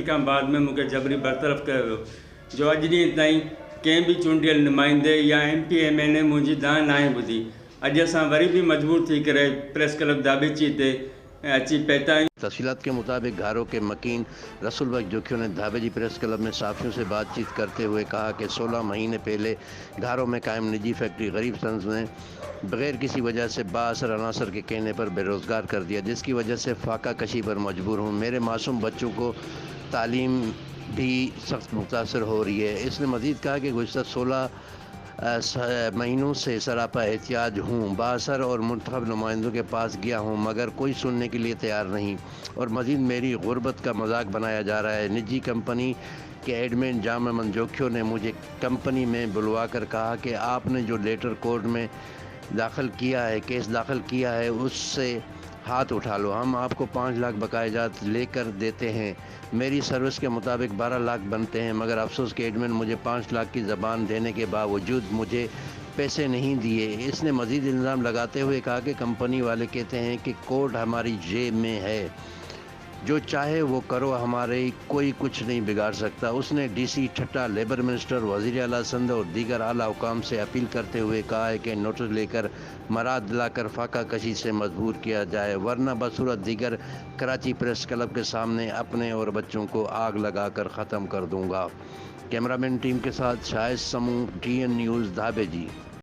तरक़ी खां बाद में मूंखे जबरी बरतरफ़ कयो वियो, जो अॼु ॾींहं ताईं कंहिं बि चूंडियल नुमाइंदे या MP MLA मुंहिंजी दांह नाहे ॿुधी। अॼु असां वरी भी मजबूर थी करे प्रेस क्लब दाबेची ते अची पहुता आहियूं। तफसीलात के मुताबिक घारो के मकीन रसूल बख्श जोखियों ने धाबेजी प्रेस क्लब में साफियों से बातचीत करते हुए कहा कि 16 महीने पहले घारों में कायम निजी फैक्ट्री गरीब सन्स ने बगैर किसी वजह से बाअसर अनासर के कहने पर बेरोज़गार कर दिया, जिसकी वजह से फाका कशी पर मजबूर हूँ। मेरे मासूम बच्चों को तालीम भी सख्त मुतासर हो रही है। इसने मज़ीद कहा कि गुज़श्ता 16 महीनों से सरापा एहतियाज हूँ, बाअसर और मुंतखब नुमाइंदों के पास गया हूँ मगर कोई सुनने के लिए तैयार नहीं, और मज़ीद मेरी गुर्बत का मजाक बनाया जा रहा है। निजी कंपनी के एडमिन जामा मंजोखियो ने मुझे कंपनी में बुलवा कर कहा कि आपने जो लेटर कोर्ट में दाखिल किया है, केस दाखिल किया है, उससे हाथ उठा लो, हम आपको 5 लाख बकायजात लेकर देते हैं। मेरी सर्विस के मुताबिक 12 लाख बनते हैं, मगर अफसोस के एडमिन मुझे 5 लाख की ज़बान देने के बावजूद मुझे पैसे नहीं दिए। इसने मज़ीद इल्ज़ाम लगाते हुए कहा कि कंपनी वाले कहते हैं कि कोर्ट हमारी जेब में है, जो चाहे वो करो, हमारे कोई कुछ नहीं बिगाड़ सकता। उसने DC ठट्टा, लेबर मिनिस्टर, वज़ीर आला सिंध और दीगर आला हुकाम से अपील करते हुए कहा है कि नोटिस लेकर मराद दिलाकर फाका कशी से मजबूर किया जाए, वरना बसूरत दीगर कराची प्रेस क्लब के सामने अपने और बच्चों को आग लगाकर ख़त्म कर दूंगा। कैमरामैन टीम के साथ शाहिद समूह, TN न्यूज़, धाबेजी।